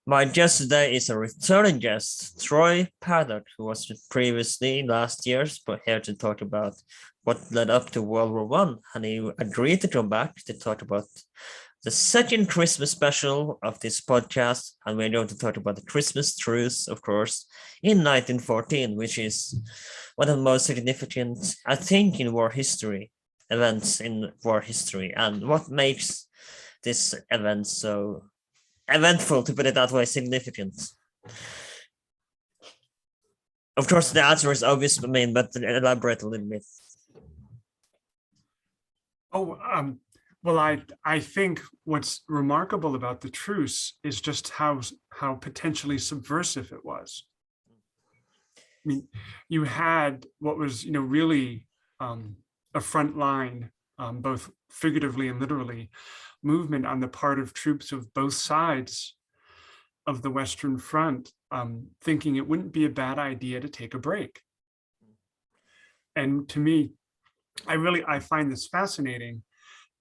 My guest today is a returning guest, Troy Paddock, who was previously last year's, but here to talk about what led up to World War One, and he agreed to come back to talk about the second Christmas special of this podcast, and we're going to talk about the Christmas Truce, of course, in 1914, which is one of the most significant, I think, in war history, events in war history, and what makes this event so eventful, to put it that way, significant. Of course, the answer is obvious, but elaborate a little bit. Oh, well, I think what's remarkable about the truce is just how potentially subversive it was. I mean, you had what was really a front line, both figuratively and literally, movement on the part of troops of both sides of the Western Front, thinking it wouldn't be a bad idea to take a break. And to me, I find this fascinating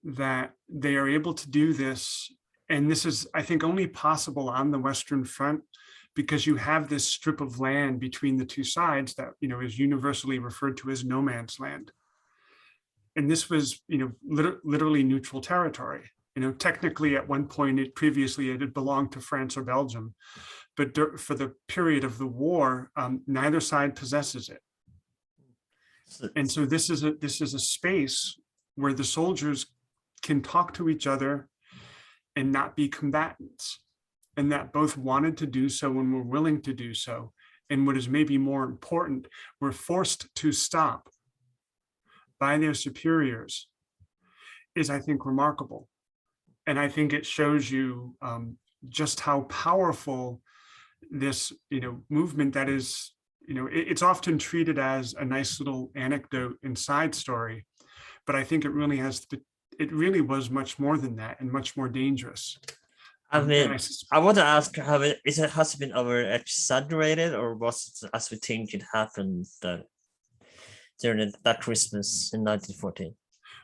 that they are able to do this. And this is, I think, only possible on the Western Front because you have this strip of land between the two sides that, is universally referred to as no man's land. And this was, literally neutral territory. Technically at one point it had belonged to France or Belgium, but for the period of the war, neither side possesses it. And so this is a space where the soldiers can talk to each other and not be combatants, and that both wanted to do so and were willing to do so. And what is maybe more important, were forced to stop by their superiors, is, I think, remarkable. And I think it shows you just how powerful this, movement that is, it's often treated as a nice little anecdote and side story, but I think it really was much more than that and much more dangerous. I want to ask, has it been over exaggerated, or was it as we think it happened during that Christmas in 1914?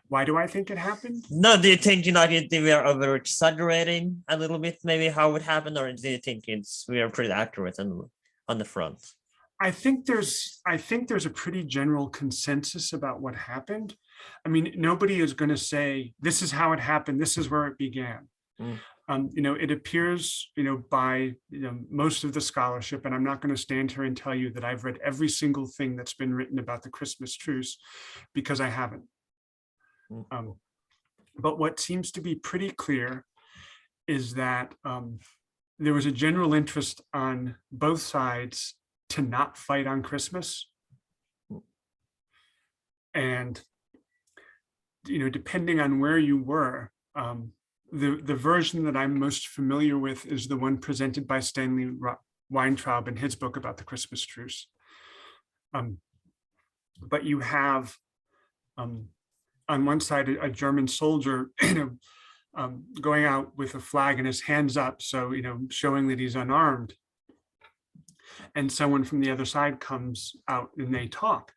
Why do I think it happened? No, do you think they were over exaggerating a little bit, maybe how it happened, or do you think we are pretty accurate on the front? I think there's a pretty general consensus about what happened. I mean, nobody is going to say this is how it happened, this is where it began. It appears, by most of the scholarship, and I'm not going to stand here and tell you that I've read every single thing that's been written about the Christmas truce, because I haven't. But what seems to be pretty clear is that there was a general interest on both sides to not fight on Christmas. And, depending on where you were, the version that I'm most familiar with is the one presented by Stanley Weintraub in his book about the Christmas truce. But you have, on one side, a German soldier, going out with a flag and his hands up, so showing that he's unarmed. And someone from the other side comes out and they talk.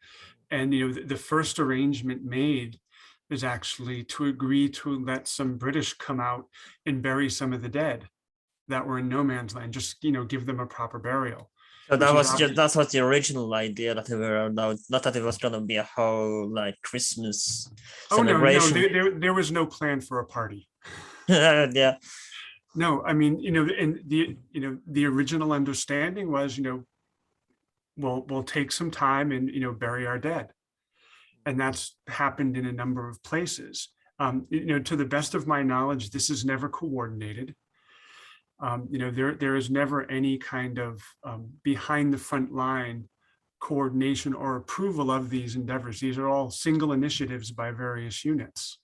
And the first arrangement made is actually to agree to let some British come out and bury some of the dead that were in no man's land, just give them a proper burial. So that's what the original idea, that they were not that it was gonna be a whole Christmas celebration. No, there was no plan for a party. Yeah. No, I mean, and the original understanding was, we'll take some time and bury our dead, and that's happened in a number of places. To the best of my knowledge, this is never coordinated. There is never any kind of behind the front line coordination or approval of these endeavors. These are all single initiatives by various units,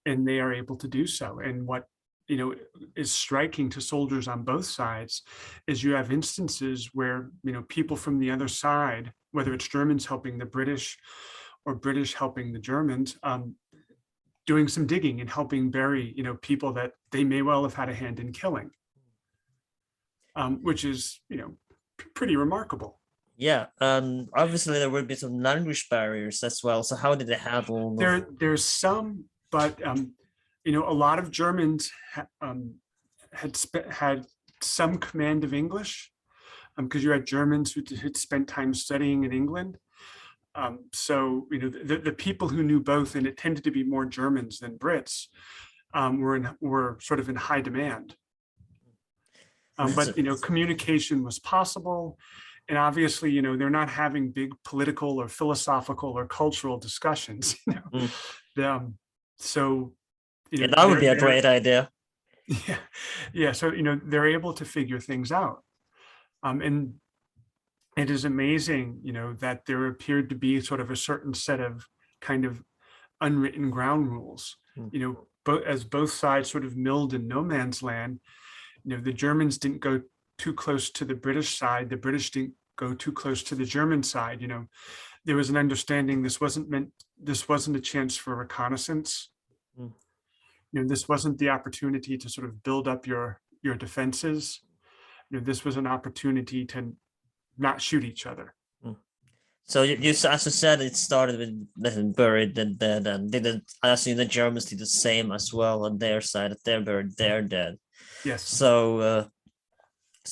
and they are able to do so. And what is striking to soldiers on both sides is you have instances where people from the other side, whether it's Germans helping the British or British helping the Germans, doing some digging and helping bury people that they may well have had a hand in killing, which is pretty remarkable. Yeah, obviously there will be some language barriers as well. So how did they handle? There's some, but a lot of Germans had some command of English, because you had Germans who had spent time studying in England. So, the people who knew both, and it tended to be more Germans than Brits, were sort of in high demand. But communication was possible, and obviously, they're not having big political or philosophical or cultural discussions. So, Yeah, that would be a great idea. Yeah, yeah. So they're able to figure things out, and it is amazing, that there appeared to be sort of a certain set of kind of unwritten ground rules. As both sides sort of milled in no man's land. The Germans didn't go too close to the British side. The British didn't go too close to the German side. There was an understanding this wasn't a chance for reconnaissance. This wasn't the opportunity to sort of build up your defenses. This was an opportunity to not shoot each other. So you as you said, it started with letting buried the dead, and I assume the Germans did the same as well on their side. That they buried their dead. Yes. So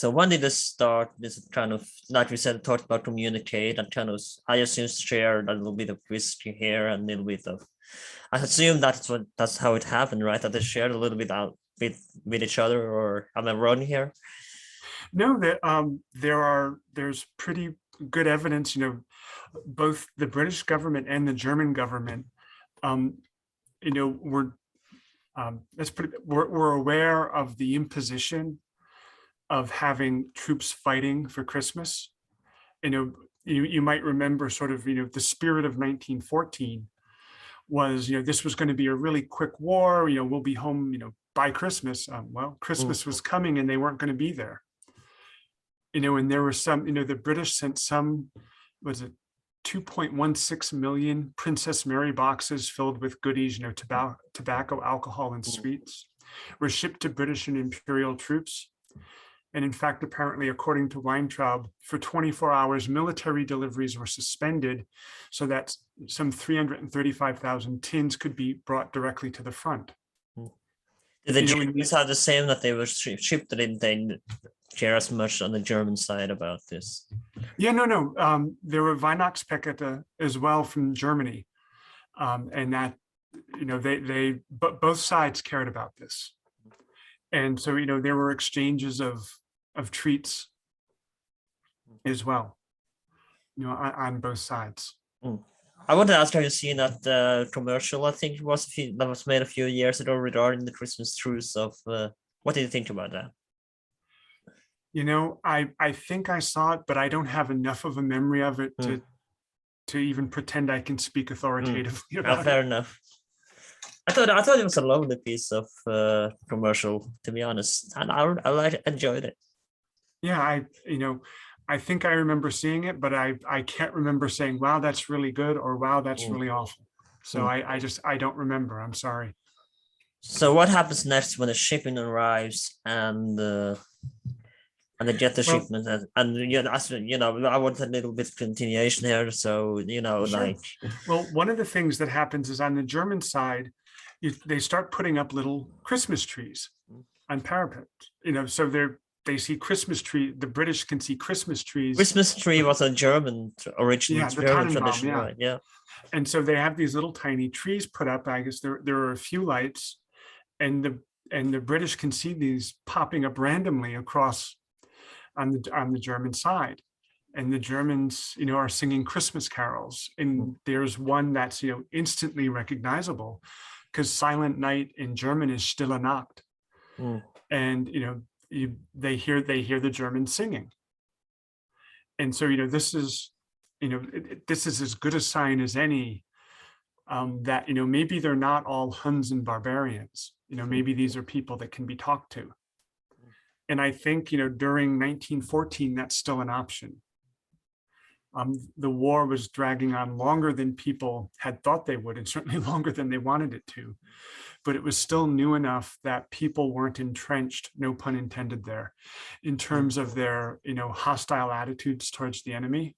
when did this start? This kind of, like we said, talked about communicate and kind of, I assume, share a little bit of whiskey here and a little bit of. I assume that's how it happened, right? That they shared a little bit out with each other, or am I wrong here? No, there's pretty good evidence. Both the British government and the German government, were we're aware of the imposition of having troops fighting for Christmas. You might remember sort of, the spirit of 1914 was, this was going to be a really quick war. We'll be home, by Christmas. Well, Christmas was coming and they weren't going to be there. And there were some, the British sent some, was it 2.16 million Princess Mary boxes filled with goodies, tobacco, alcohol, and sweets were shipped to British and Imperial troops. And in fact, apparently, according to Weintraub, for 24 hours, military deliveries were suspended so that some 335,000 tins could be brought directly to the front. Did the Germans have the same, that they were shipped? Didn't they care as much on the German side about this? Yeah, no. There were Weihnachtspakete as well from Germany, and that but both sides cared about this, and so there were exchanges of treats as well, on both sides. I want to ask, have you seen that commercial? I think it was that was made a few years ago regarding the Christmas truce. What did you think about that? I think I saw it, but I don't have enough of a memory of it to even pretend I can speak authoritatively about fair it. enough. I thought it was a lovely piece of commercial, to be honest, and I enjoyed it. Yeah, I think I remember seeing it, but I can't remember saying, wow, that's really good, or wow, that's really awful. So I don't remember. I'm sorry. So what happens next when the shipping arrives and they get the shipment, and I want a little bit of continuation here. So Sure. Well, one of the things that happens is on the German side, they start putting up little Christmas trees on parapet. So they see Christmas tree. The British can see Christmas trees. Christmas tree was a German original German tradition, yeah. right? Yeah. And so they have these little tiny trees put up. I guess there are a few lights, and the British can see these popping up randomly across on the German side, and the Germans, are singing Christmas carols. And there's one that's instantly recognizable, because Silent Night in German is Stille Nacht, and they hear the Germans singing, and so this is as good a sign as any, that maybe they're not all Huns and barbarians. Maybe these are people that can be talked to. And I think, during 1914, that's still an option. The war was dragging on longer than people had thought they would, and certainly longer than they wanted it to. But it was still new enough that people weren't entrenched, no pun intended there, in terms of their, hostile attitudes towards the enemy.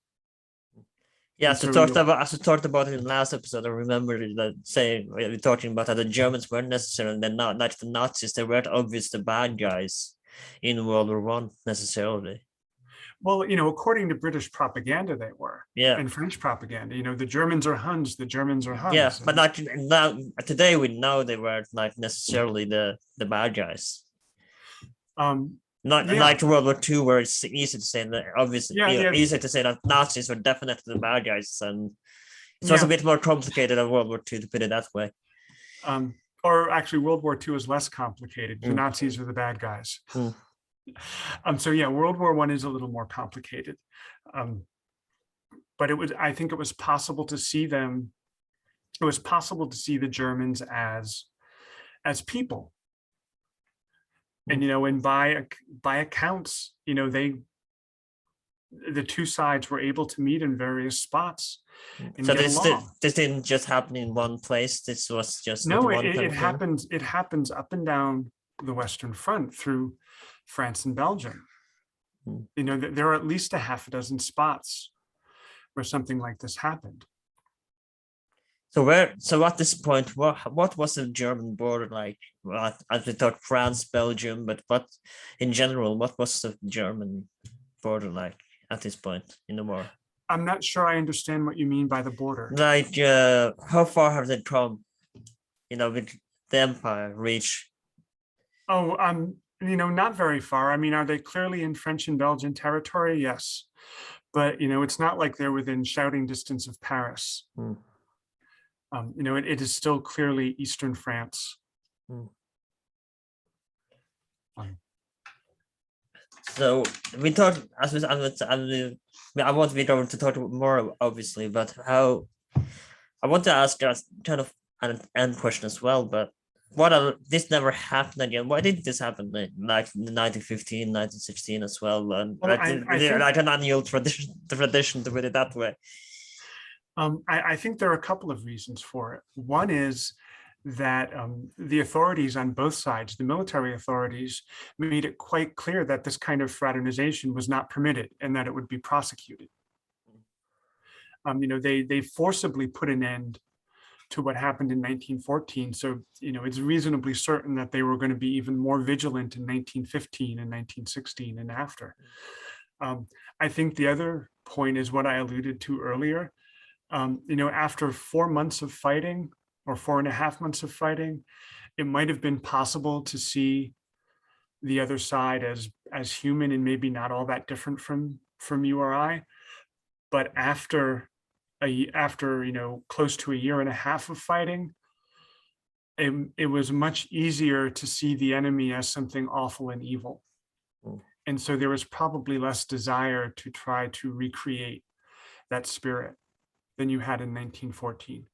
Yeah, as we talked about it in the last episode, I remember that saying, we were talking about how the Germans weren't necessarily not the Nazis. They weren't obvious the bad guys. in World War One necessarily. Well, according to British propaganda, they were, Yeah, and French propaganda. The Germans are Huns. The Germans are yeah, Huns. but like now today we know they weren't like necessarily the bad guys. Not Yeah, like World War II, where it's easy to say that obviously yeah, easy to say that Nazis were definitely the bad guys, and it was a yeah. bit more complicated than World War II, to put it that way. Or actually, World War II is less complicated. The Mm. Nazis are the bad guys. Mm. So yeah, World War I is a little more complicated. But I think it was possible to see them. It was possible to see the Germans as people. And and by accounts, the two sides were able to meet in various spots and So get along. this didn't just happen in one place. This was just No, one it kind of thing. happens. It happens up and down the Western Front through France and Belgium. There are at least a half a dozen spots where something like this happened. So at this point, what was the German border like? Well, as we thought France, Belgium, but what in general, what was the German border like at this point in the war? I'm not sure I understand what you mean by the border. Like, how far have they come? With the empire reach? Oh, not very far. I mean, are they clearly in French and Belgian territory? Yes. But, it's not like they're within shouting distance of Paris. It is still clearly Eastern France. So we talked, I want Victor to talk more, obviously, but how I want to ask us kind of an end question as well, but this never happened again. Why did this happen like in 1915, 1916 as well? And Well, I think, like an annual tradition to put it that way. I think there are a couple of reasons for it. One is that the authorities on both sides, the military authorities, made it quite clear that this kind of fraternization was not permitted and that it would be prosecuted. They forcibly put an end to what happened in 1914. So, it's reasonably certain that they were going to be even more vigilant in 1915 and 1916 and after. I think the other point is what I alluded to earlier. After 4 months of fighting, or 4.5 months of fighting, it might have been possible to see the other side as human and maybe not all that different from you or I. But after close to a year and a half of fighting, it was much easier to see the enemy as something awful and evil. And so there was probably less desire to try to recreate that spirit than you had in 1914.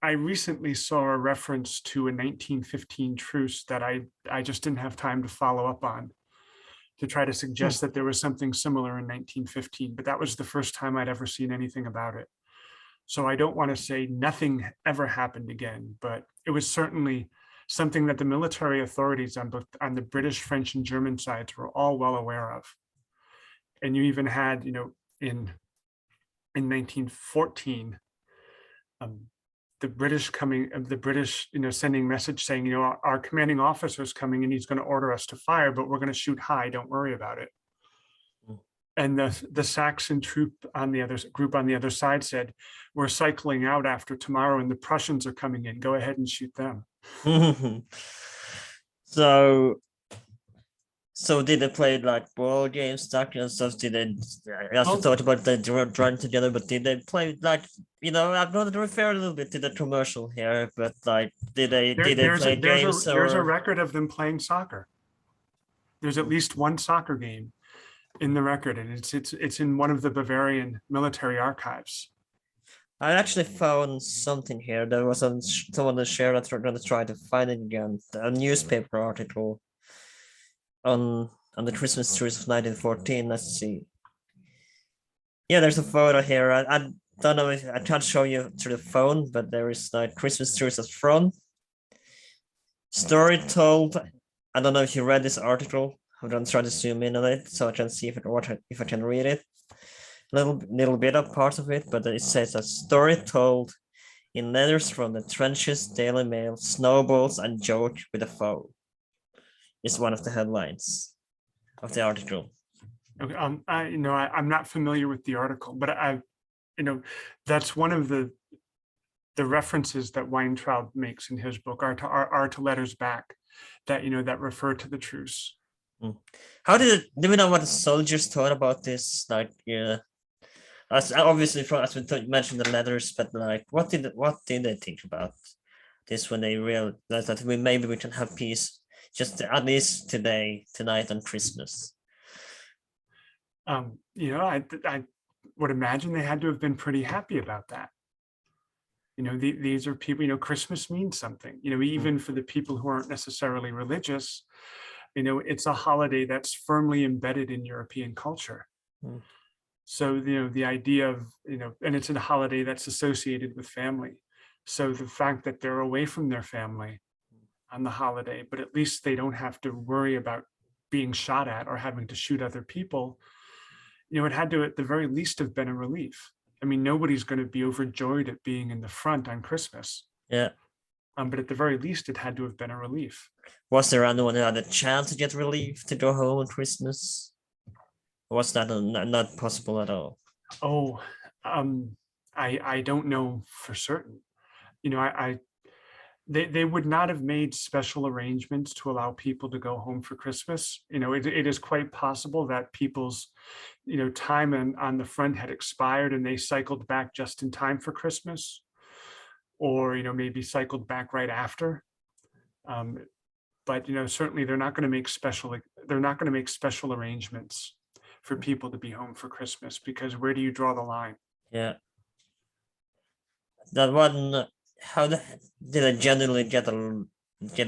I recently saw a reference to a 1915 truce that I just didn't have time to follow up on, to try to suggest that there was something similar in 1915, but that was the first time I'd ever seen anything about it. So I don't want to say nothing ever happened again, but it was certainly something that the military authorities on the British, French, and German sides were all well aware of. And you even had, in 1914, the British sending message saying, our commanding officer is coming and he's going to order us to fire, but we're going to shoot high. Don't worry about it. And the Saxon group on the other side said, we're cycling out after tomorrow and the Prussians are coming in. Go ahead and shoot them. So did they play like board games, stuff and stuff? Did they? I also thought about they run together, but did they play like I'm going to refer a little bit to the commercial here, but like did they play games? There's a record of them playing soccer. There's at least one soccer game in the record, and it's in one of the Bavarian military archives. I actually found something here. There was someone that shared that we're going to try to find it again. A newspaper article on the Christmas Truce of 1914. Let's see. Yeah, there's a photo here. I don't know if I can't show you through the phone, but there is like Christmas Truce at front. Story told. I don't know if you read this article. I'm gonna try to zoom in on it so I can see if I can read it. Little bit of part of it, but it says a story told in letters from the trenches, Daily Mail, snowballs, and joke with a foe. is one of the headlines of the article. Okay, I'm not familiar with the article, but that's one of the references that Weintraub makes in his book are to letters back that, that refer to the truce. How do we know what the soldiers thought about this? Like, yeah, as obviously as we mentioned the letters, but like, what did they think about this when they realized that maybe we can have peace just at least tonight on Christmas? I would imagine they had to have been pretty happy about that. These are people, Christmas means something, even for the people who aren't necessarily religious, it's a holiday that's firmly embedded in European culture. Mm. So, the idea of, and it's a holiday that's associated with family. So the fact that they're away from their family on the holiday, but at least they don't have to worry about being shot at or having to shoot other people, it had to, at the very least, have been a relief. I mean, nobody's going to be overjoyed at being in the front on Christmas. Yeah. But at the very least, it had to have been a relief. Was there anyone who had a chance to get relief to go home on Christmas? Or was that not possible at all? Oh, I don't know for certain. They would not have made special arrangements to allow people to go home for Christmas. It is quite possible that people's, time on the front had expired and they cycled back just in time for Christmas, or, maybe cycled back right after. But, certainly they're not going to make special arrangements for people to be home for Christmas, because where do you draw the line? Yeah. That one, how did I generally get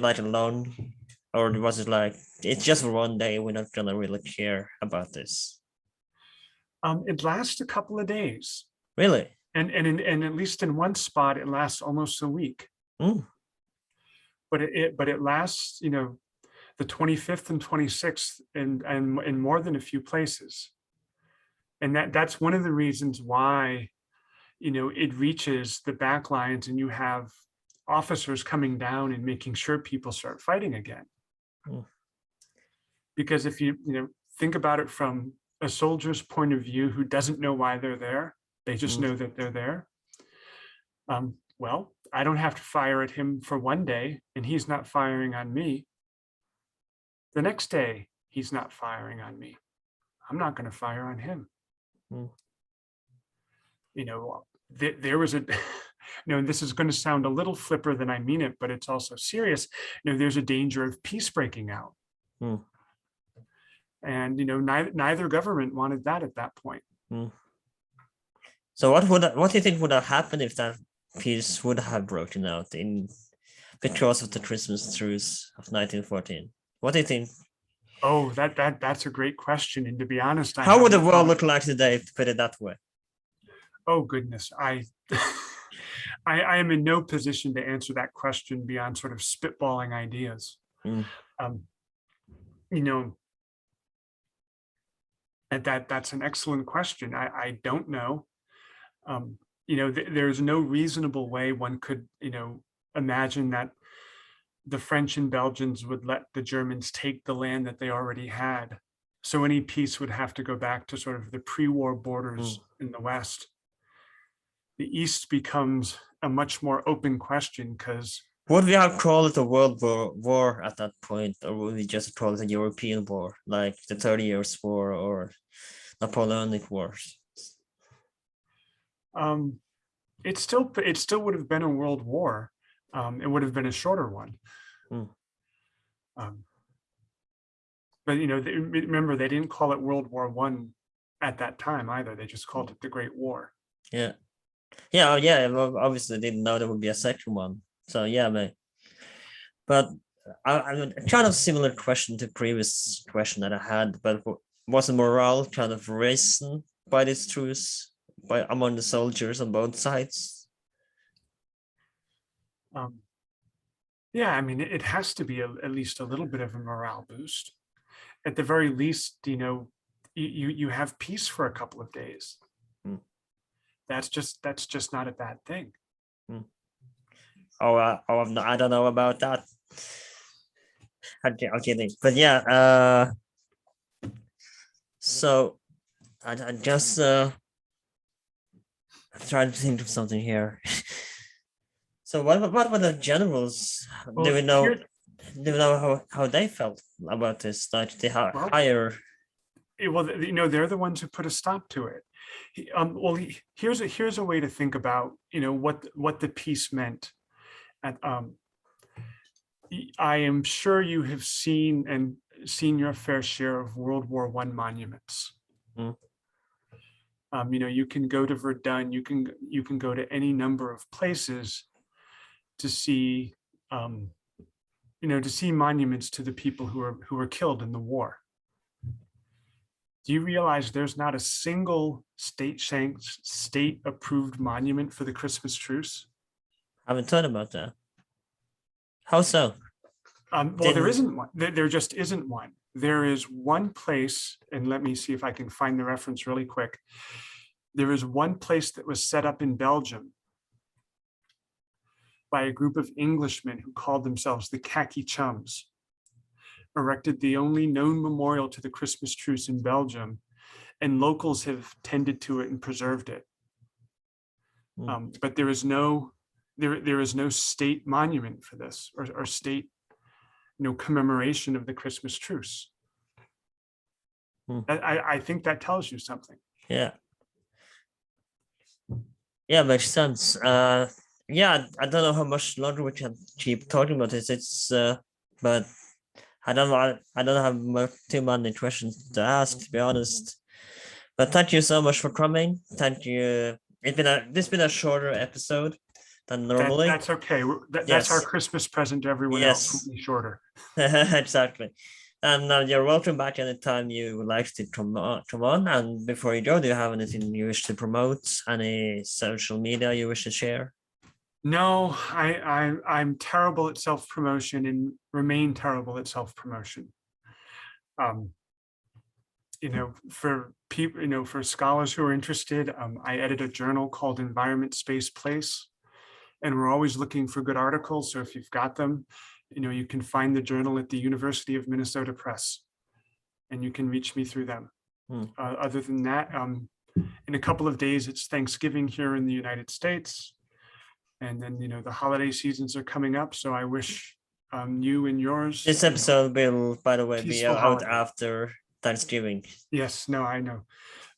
like alone? Or was it like, it's just for one day, we're not gonna really care about this? It lasts a couple of days. Really? And at least in one spot, it lasts almost a week. Mm. But it lasts, the 25th and 26th in more than a few places. And that's one of the reasons why, it reaches the back lines and you have officers coming down and making sure people start fighting again. Mm. Because if you think about it from a soldier's point of view who doesn't know why they're there, they just know that they're there. Well, I don't have to fire at him for one day and he's not firing on me. The next day, he's not firing on me. I'm not going to fire on him. Mm. There was a, and this is going to sound a little flipper than I mean it, but it's also serious. There's a danger of peace breaking out. Mm. And, neither government wanted that at that point. Mm. So what do you think would have happened if that peace would have broken out because of the Christmas Truce of 1914? What do you think? Oh, that's a great question. And to be honest, how would the world look like today, to put it that way? Oh goodness, I am in no position to answer that question beyond sort of spitballing ideas. Mm. That's an excellent question. I don't know. There's no reasonable way one could, imagine that the French and Belgians would let the Germans take the land that they already had. So any peace would have to go back to sort of the pre-war borders in the West. The East becomes a much more open question because... Would we have called it a world war at that point, or would we just call it a European war, like the 30 Years' War or Napoleonic Wars? It still would have been a world war. It would have been a shorter one. Mm. But remember, they didn't call it World War I at that time either. They just called it the Great War. Yeah. Well, obviously didn't know there would be a second one. So yeah, mate. But I'm kind of similar question to previous question that I had, but was the morale kind of risen by this truce among the soldiers on both sides? Yeah, I mean, it has to be at least a little bit of a morale boost. At the very least, you have peace for a couple of days. Mm. That's just not a bad thing. Mm. I don't know about that. I'm kidding. But yeah, so I just trying to think of something here. So what about the generals? Do Well, we know how they felt about this? Like they well, hire. they're the ones who put a stop to it. Here's a way to think about, what the peace meant. At, I am sure you have seen your fair share of World War I monuments. Mm. You can go to Verdun, you can go to any number of places to see, to see monuments to the people who were killed in the war. Do you realize there's not a single state approved monument for the Christmas truce? I haven't thought about that. How so? Well, there isn't one. There just isn't one. There is one place, and let me see if I can find the reference really quick. There is one place that was set up in Belgium by a group of Englishmen who called themselves the Khaki Chums, erected the only known memorial to the Christmas truce in Belgium, and locals have tended to it and preserved it. But there is no state monument for this, or state commemoration of the Christmas truce. I think that tells you something. Yeah. Yeah, makes sense. Yeah, I don't know how much longer we can keep talking about this. But I don't have too many questions to ask, to be honest. But thank you so much for coming. Thank you. This been a shorter episode than normally. That's okay. That's our Christmas present to everyone else. Will be shorter. Exactly. And you're welcome back anytime you would like to come on. And before you go, do you have anything you wish to promote? Any social media you wish to share? No, I'm terrible at self-promotion and remain terrible at self-promotion. For people, for scholars who are interested, I edit a journal called Environment, Space, Place, and we're always looking for good articles. So if you've got them, you can find the journal at the University of Minnesota Press, and you can reach me through them. Other than that, in a couple of days, it's Thanksgiving here in the United States. And then, the holiday seasons are coming up. So I wish you and yours. This episode will, by the way, be out holiday. After Thanksgiving. Yes, no, I know.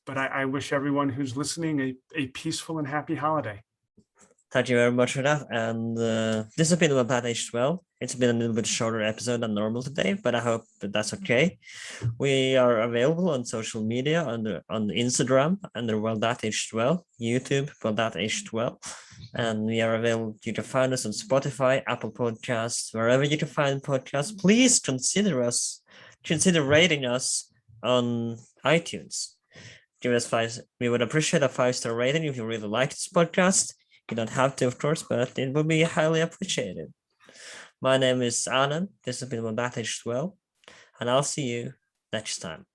But I wish everyone who's listening a peaceful and happy holiday. Thank you very much for that. And this has been Well That Aged Well. It's been a little bit shorter episode than normal today, but I hope that's okay. We are available on social media on Instagram under Well That Aged Well, YouTube Well That Aged Well, and we are available. You can find us on Spotify, Apple Podcasts, wherever you can find podcasts. Please consider rating us on iTunes. Give us 5. We would appreciate a 5-star rating if you really like this podcast. You don't have to, of course, but it would be highly appreciated. My name is Anand. This has been Well That Aged Well, and I'll see you next time.